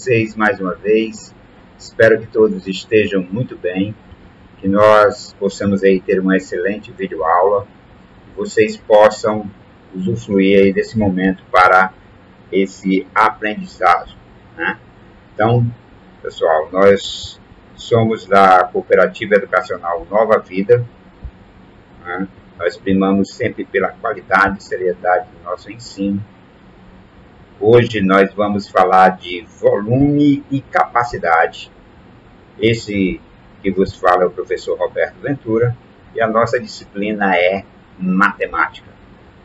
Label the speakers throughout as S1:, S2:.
S1: Vocês mais uma vez, espero que todos estejam muito bem, que nós possamos aí ter uma excelente videoaula, que vocês possam usufruir aí desse momento para esse aprendizado, né? Então, pessoal, nós somos da Cooperativa Educacional Nova Vida, né? Nós primamos sempre pela qualidade e seriedade do nosso ensino. Hoje nós vamos falar de volume e capacidade. Esse que vos fala é o professor Roberto Ventura e a nossa disciplina é matemática.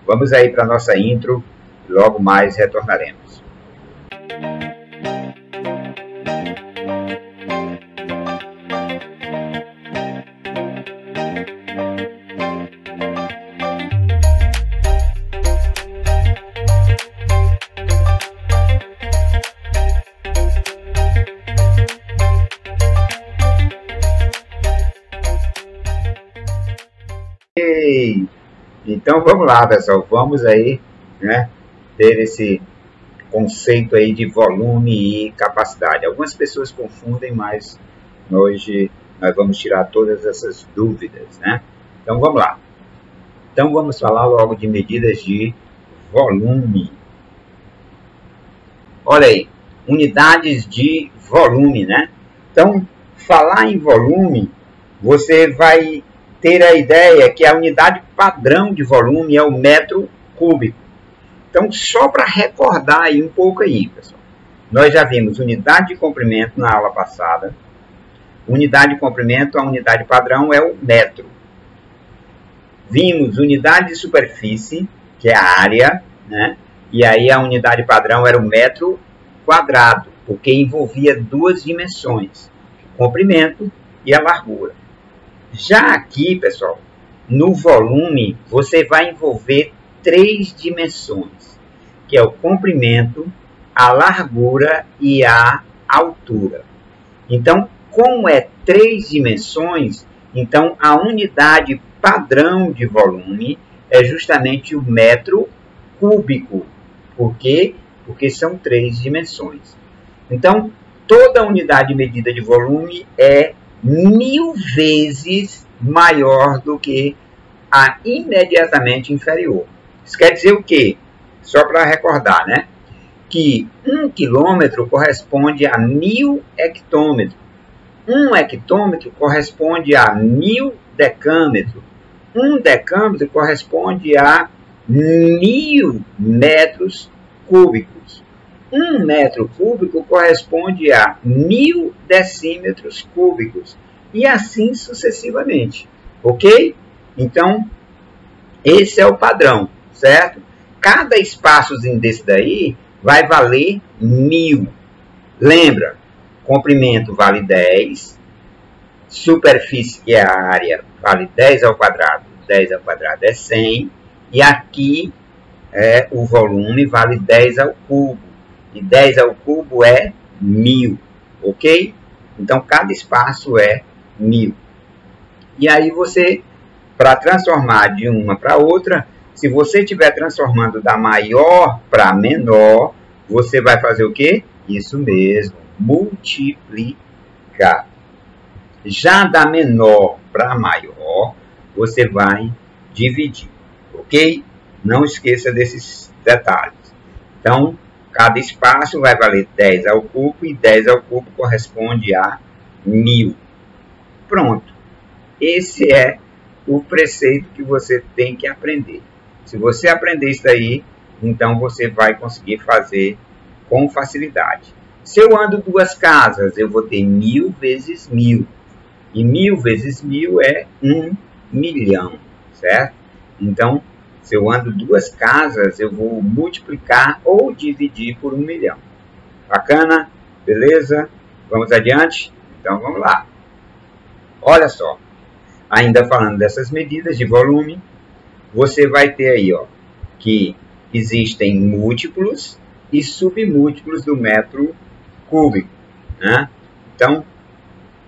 S1: Vamos aí para a nossa intro e logo mais retornaremos. Então vamos lá, pessoal, vamos aí, né, ter esse conceito aí de volume e capacidade. Algumas pessoas confundem, mas hoje nós vamos tirar todas essas dúvidas, né? Então vamos lá. Então vamos falar logo de medidas de volume. Olha aí, unidades de volume, né? Então, falar em volume, você vai ter a ideia que a unidade padrão de volume é o metro cúbico. Então, só para recordar aí um pouco aí, pessoal. Nós já vimos unidade de comprimento na aula passada. Unidade de comprimento, a unidade padrão é o metro. Vimos unidade de superfície, que é a área, né? E aí a unidade padrão era o metro quadrado, porque envolvia duas dimensões, o comprimento e a largura. Já aqui, pessoal, no volume, você vai envolver três dimensões, que é o comprimento, a largura e a altura. Então, como é três dimensões, então a unidade padrão de volume é justamente o metro cúbico. Por quê? Porque são três dimensões. Então, toda unidade de medida de volume é 1000 vezes maior do que a imediatamente inferior. Isso quer dizer o quê? Só para recordar, né? Que 1 quilômetro corresponde a 1000 hectômetros. 1 hectômetro corresponde a 1000 decâmetros. 1 decâmetro corresponde a 1000 metros cúbicos. 1 metro cúbico corresponde a 1000 decímetros cúbicos. E assim sucessivamente. Ok? Então, esse é o padrão, certo? Cada espaçozinho desse daí vai valer 1000. Lembra? Comprimento vale 10. Superfície, que é a área, vale 10 ao quadrado. 10 ao quadrado é 100. E aqui o volume vale 10 ao cubo. E 10 ao cubo é 1000, ok? Então, cada espaço é 1000. E aí você, para transformar de uma para outra, se você estiver transformando da maior para menor, você vai fazer o quê? Isso mesmo, multiplicar. Já da menor para maior, você vai dividir, ok? Não esqueça desses detalhes. Então, cada espaço vai valer 10 ao cubo e 10 ao cubo corresponde a 1000. Pronto. Esse é o preceito que você tem que aprender. Se você aprender isso aí, então você vai conseguir fazer com facilidade. Se eu ando duas casas, eu vou ter 1000 vezes 1000. E 1000 vezes 1000 é 1 milhão, certo? Então, se eu ando duas casas, eu vou multiplicar ou dividir por 1 milhão. Bacana? Beleza? Vamos adiante? Então, vamos lá. Olha só. Ainda falando dessas medidas de volume, você vai ter aí, ó, que existem múltiplos e submúltiplos do metro cúbico, né? Então,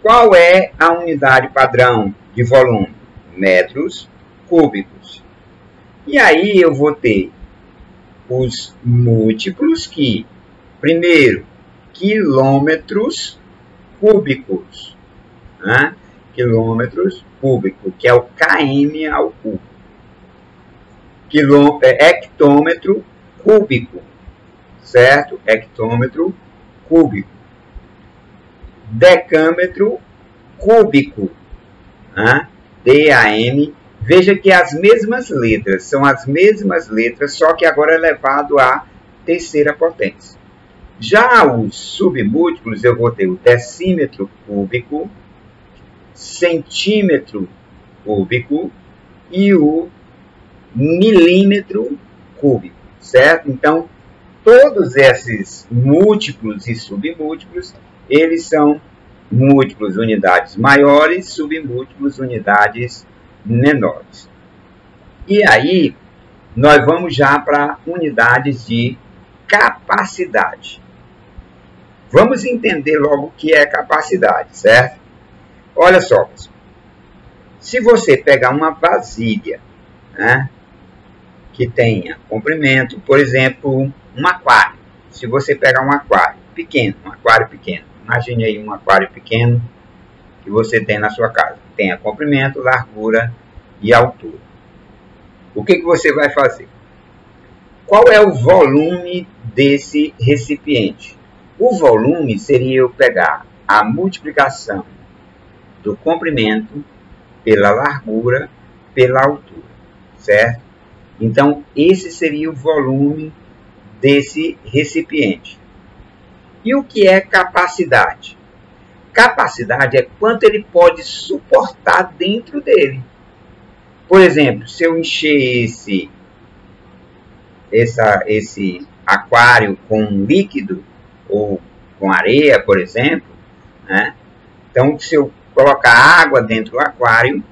S1: qual é a unidade padrão de volume? Metros cúbicos. E aí eu vou ter os múltiplos que, primeiro, quilômetros cúbicos. Né? Quilômetros cúbicos, que é o km ao cubo. Hectômetro cúbico, certo? Hectômetro cúbico. Decâmetro cúbico, né? DAM. Veja que as mesmas letras, são as mesmas letras, só que agora é elevado à terceira potência. Já os submúltiplos, eu vou ter o decímetro cúbico, centímetro cúbico e o milímetro cúbico, certo? Então, todos esses múltiplos e submúltiplos, eles são múltiplos unidades maiores, submúltiplos unidades menores. E aí, nós vamos já para unidades de capacidade. Vamos entender logo o que é capacidade, certo? Olha só, pessoal. Se você pegar uma vasilha, né, que tenha comprimento, por exemplo, um aquário. Se você pegar um aquário pequeno, imagine aí um aquário pequeno que você tem na sua casa. Tenha comprimento, largura e altura. O que você vai fazer? Qual é o volume desse recipiente? O volume seria eu pegar a multiplicação do comprimento pela largura pela altura, certo? Então, esse seria o volume desse recipiente. E o que é capacidade? Capacidade é quanto ele pode suportar dentro dele. Por exemplo, se eu encher esse aquário com líquido ou com areia, por exemplo, né? Então, se eu colocar água dentro do aquário,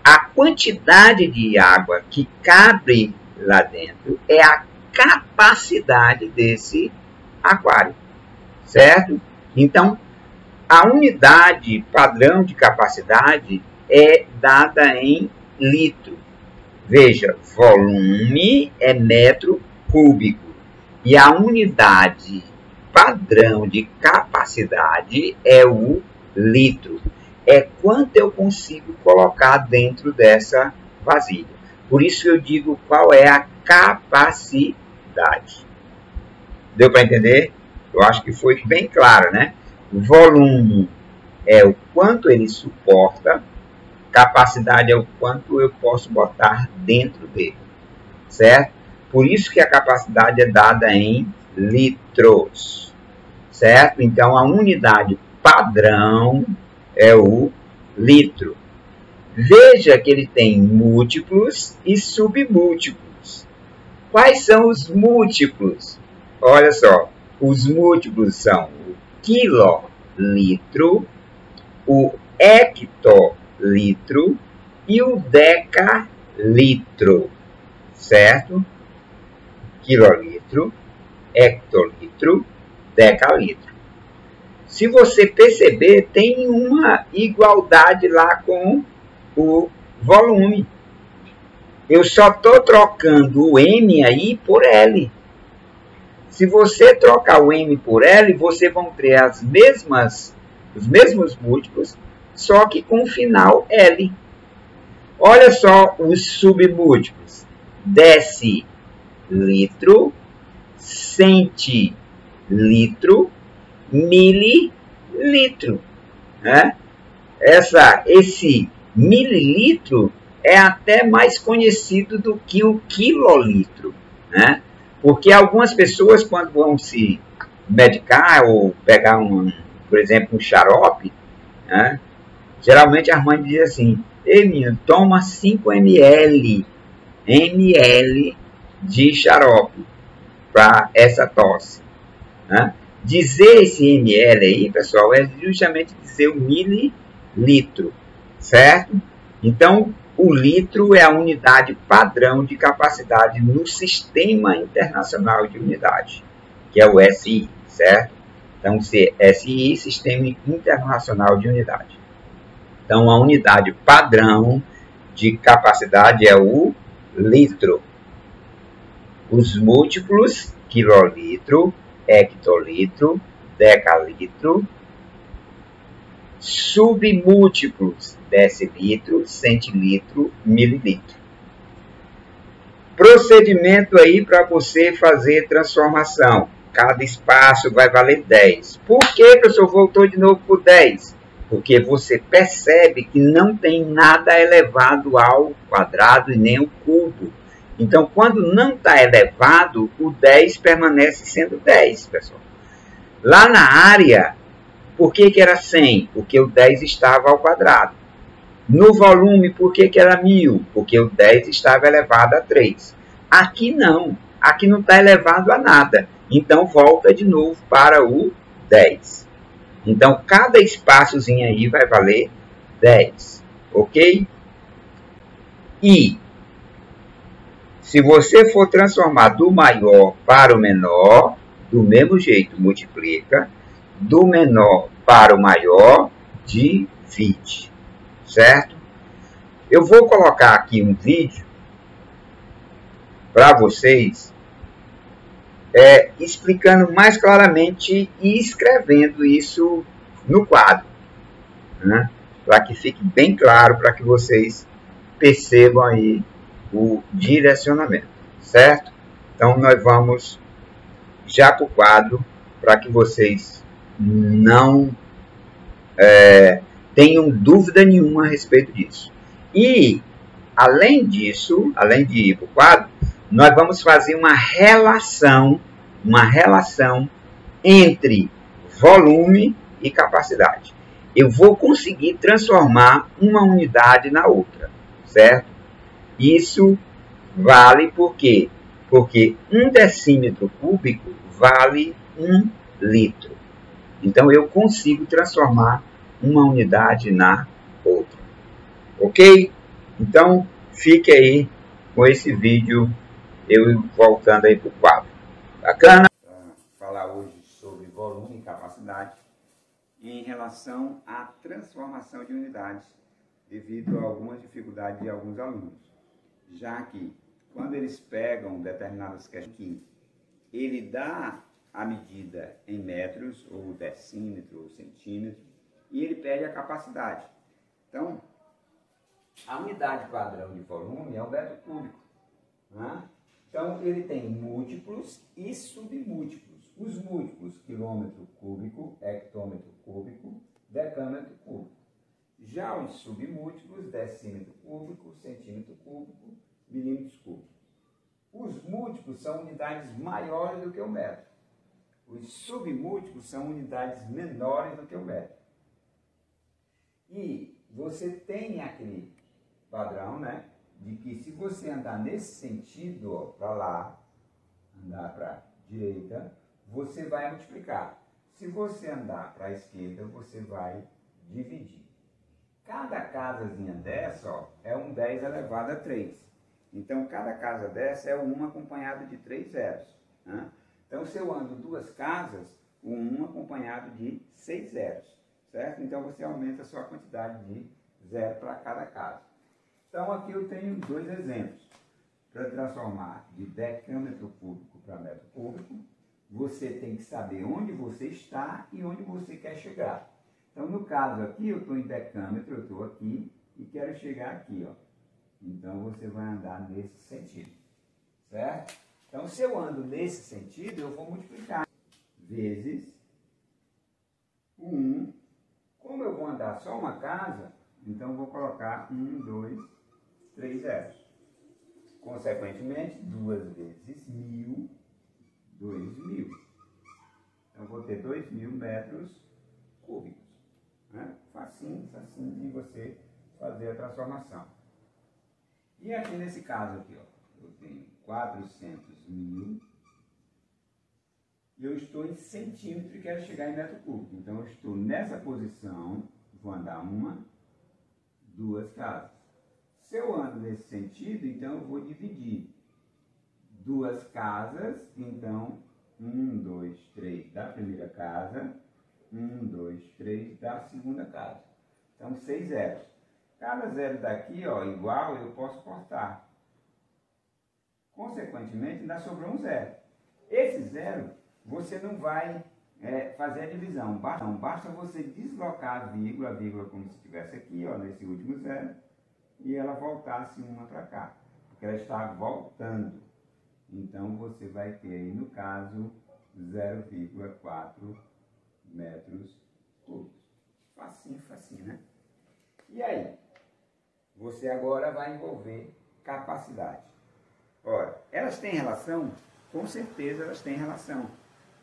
S1: a quantidade de água que cabe lá dentro é a capacidade desse aquário, certo? Então, a unidade padrão de capacidade é dada em litro. Veja, volume é metro cúbico e a unidade padrão de capacidade é o litro. É quanto eu consigo colocar dentro dessa vasilha. Por isso eu digo qual é a capacidade. Deu para entender? Eu acho que foi bem claro, né? O volume é o quanto ele suporta, capacidade é o quanto eu posso botar dentro dele, certo? Por isso que a capacidade é dada em litros, certo? Então, a unidade padrão é o litro. Veja que ele tem múltiplos e submúltiplos. Quais são os múltiplos? Olha só, os múltiplos são o quilolitro, o hectolitro e o decalitro, certo? Quilolitro, hectolitro, decalitro. Se você perceber, tem uma igualdade lá com o volume. Eu só estou trocando o M aí por L. Se você trocar o M por L, você vai ter os mesmos múltiplos, só que com o final L. Olha só os submúltiplos. Decilitro, centilitro, mililitro, né? Esse mililitro é até mais conhecido do que o quilolitro, né? Porque algumas pessoas, quando vão se medicar ou pegar, por exemplo, um xarope, né? Geralmente a mãe diz assim: ei, menino, toma 5 ml de xarope para essa tosse, né? Dizer esse ml aí, pessoal, é justamente dizer o mililitro, certo? Então, o litro é a unidade padrão de capacidade no Sistema Internacional de Unidade, que é o SI, certo? Então, SI, Sistema Internacional de Unidade. Então, a unidade padrão de capacidade é o litro. Os múltiplos, quilolitro, hectolitro, decalitro, submúltiplos decilitro, centilitro, mililitro. Procedimento aí para você fazer transformação. Cada espaço vai valer 10. Por que, professor, voltou de novo por 10? Porque você percebe que não tem nada elevado ao quadrado e nem ao cubo. Então, quando não está elevado, o 10 permanece sendo 10, pessoal. Lá na área, por que era 100? Porque o 10 estava ao quadrado. No volume, por que era 1000? Porque o 10 estava elevado a 3. Aqui não. Aqui não está elevado a nada. Então, volta de novo para o 10. Então, cada espaçozinho aí vai valer 10. Ok? E, se você for transformar do maior para o menor, do mesmo jeito, multiplica. Do menor para o maior, divide. Certo? Eu vou colocar aqui um vídeo para vocês explicando mais claramente e escrevendo isso no quadro, né? Para que fique bem claro, para que vocês percebam aí o direcionamento, certo? Então, nós vamos já para o quadro, para que vocês não tenham dúvida nenhuma a respeito disso. E, além disso, além de ir para o quadro, nós vamos fazer uma relação entre volume e capacidade. Eu vou conseguir transformar uma unidade na outra, certo? Isso vale por quê? Porque 1 decímetro cúbico vale 1 litro. Então, eu consigo transformar uma unidade na outra. Ok? Então, fique aí com esse vídeo, eu voltando aí para o quadro. Bacana? Falar hoje sobre volume e capacidade em relação à transformação de unidades devido a algumas dificuldades de alguns alunos. Já que, quando eles pegam determinadas questões, ele dá a medida em metros, ou decímetro, ou centímetro, e ele pede a capacidade. Então, a unidade padrão de volume é o metro cúbico, né? Então, ele tem múltiplos e submúltiplos. Os múltiplos, quilômetro cúbico, hectômetro cúbico, decâmetro cúbico. Já os submúltiplos, decímetro cúbico, centímetro cúbico, milímetros cúbicos. Os múltiplos são unidades maiores do que o metro. Os submúltiplos são unidades menores do que o metro. E você tem aquele padrão, né, de que se você andar nesse sentido, para lá, andar para a direita, você vai multiplicar. Se você andar para a esquerda, você vai dividir. Cada casazinha dessa, ó, é um 10 elevado a 3. Então, cada casa dessa é um 1 acompanhado de 3 zeros, né? Então, se eu ando 2 casas, um 1 acompanhado de 6 zeros, certo? Então, você aumenta a sua quantidade de zero para cada casa. Então, aqui eu tenho 2 exemplos. Para transformar de decâmetro cúbico para metro cúbico, você tem que saber onde você está e onde você quer chegar. Então, no caso aqui, eu estou em decâmetro, eu estou aqui e quero chegar aqui, ó. Então, você vai andar nesse sentido, certo? Então, se eu ando nesse sentido, eu vou multiplicar vezes 1. Como eu vou andar só uma casa, então eu vou colocar 1, 2, 3 zeros. Consequentemente, 2 vezes 1000, 2000. Então, eu vou ter 2000 metros cúbicos, né? Facinho, facinho de você fazer a transformação. E aqui nesse caso aqui, ó, eu tenho 400.000 e eu estou em centímetro e quero chegar em metro cúbico. Então, eu estou nessa posição, vou andar 1, 2 casas. Se eu ando nesse sentido, então eu vou dividir 2 casas, então 1, 2, 3 da primeira casa, 1, 2, 3 da segunda casa. Então, 6 zeros. Cada zero daqui, ó, igual, eu posso cortar. Consequentemente, ainda sobrou um zero. Esse zero, você não vai fazer a divisão. Basta você deslocar a vírgula como se estivesse aqui, ó, nesse último zero, e ela voltasse uma para cá, porque ela está voltando. Então você vai ter aí, no caso, 0,4 metros cúbicos. Facinho, facinho, né? E aí? Você agora vai envolver capacidade. Ora, elas têm relação? Com certeza elas têm relação,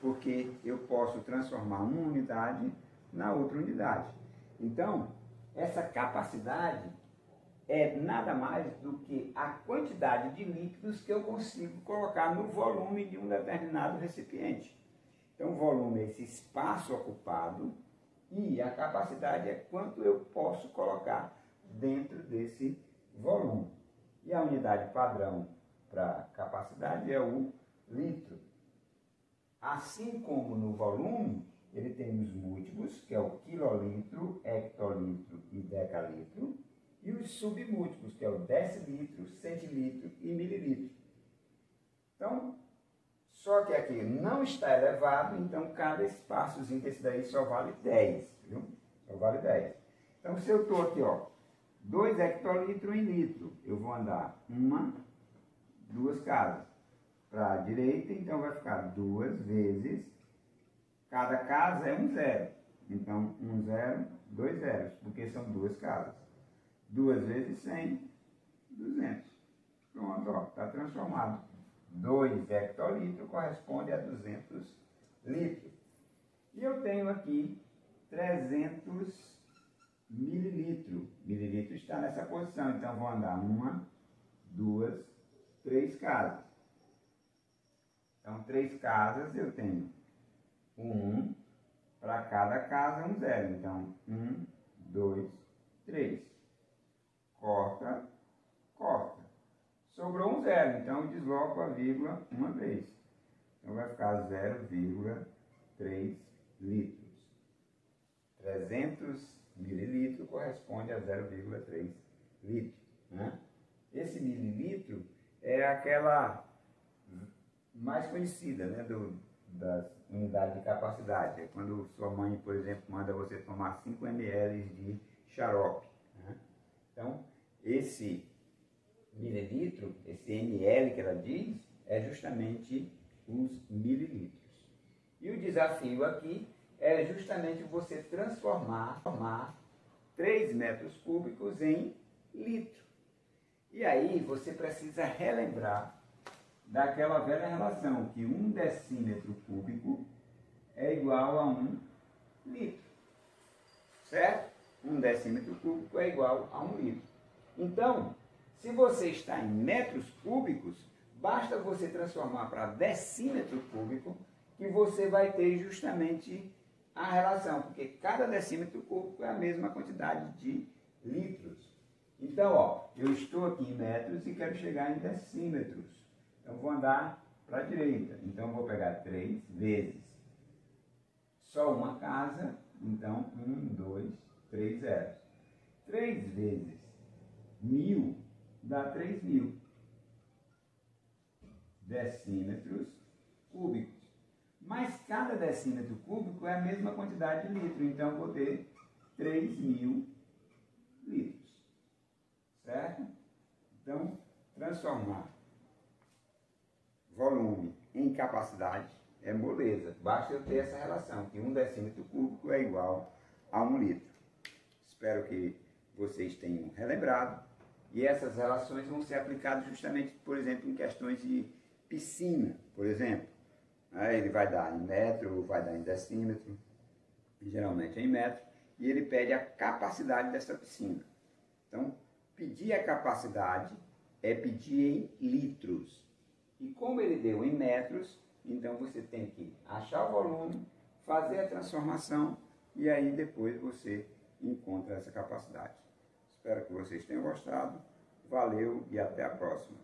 S1: porque eu posso transformar uma unidade na outra unidade. Então, essa capacidade é nada mais do que a quantidade de líquidos que eu consigo colocar no volume de um determinado recipiente. Então, o volume é esse espaço ocupado e a capacidade é quanto eu posso colocar dentro desse volume. E a unidade padrão para capacidade é o litro. Assim como no volume, ele tem os múltiplos, que é o quilolitro, hectolitro e decalitro, e os submúltiplos, que é o decilitro, centilitro e mililitro. Então, só que aqui não está elevado, então cada espaçozinho desse daí só vale 10, viu? Só vale 10. Então, se eu estou aqui, ó, 2 hectolitros em litro, eu vou andar duas casas para a direita, então vai ficar 2 vezes, cada casa é um zero. Então, 1 zero, 2 zeros, porque são 2 casas. 2 vezes 100, 200. Pronto, ó, está transformado. 2 hectolitros corresponde a 200 litros. E eu tenho aqui 300 mililitros. Mililitro está nessa posição, então vou andar 1, 2, 3 casas. Então, 3 casas eu tenho 1, para cada casa um zero. Então, 1, 2, 3. Corta, corta. Sobrou um zero, então eu desloco a vírgula uma vez. Então vai ficar 0,3 litros. 300 mililitros corresponde a 0,3 litros. Né? Esse mililitro é aquela mais conhecida, né, das unidades de capacidade. É quando sua mãe, por exemplo, manda você tomar 5 ml de xarope. Né? Então, esse mililitro, esse ml que ela diz, é justamente os mililitros. E o desafio aqui é justamente você transformar 3 metros cúbicos em litro. E aí você precisa relembrar daquela velha relação que 1 decímetro cúbico é igual a 1 litro. Certo? 1 decímetro cúbico é igual a 1 litro. Então, se você está em metros cúbicos, basta você transformar para decímetro cúbico que você vai ter justamente a relação, porque cada decímetro cúbico é a mesma quantidade de litros. Então, ó, eu estou aqui em metros e quero chegar em decímetros. Então, vou andar para a direita. Então, vou pegar 3 vezes só uma casa. Então, 1, 2, 3 zeros. 3 vezes 1000 dá 3.000 decímetros cúbicos. Mas cada decímetro cúbico é a mesma quantidade de litro. Então, vou ter 3.000 litros. Certo? Então, transformar volume em capacidade é moleza. Basta eu ter essa relação, que 1 decímetro cúbico é igual a 1 litro. Espero que vocês tenham relembrado. E essas relações vão ser aplicadas justamente, por exemplo, em questões de piscina, por exemplo. Ele vai dar em metro, vai dar em decímetro, geralmente é em metro, e ele pede a capacidade dessa piscina. Então, pedir a capacidade é pedir em litros. E como ele deu em metros, então você tem que achar o volume, fazer a transformação e aí depois você encontra essa capacidade. Espero que vocês tenham gostado. Valeu e até a próxima.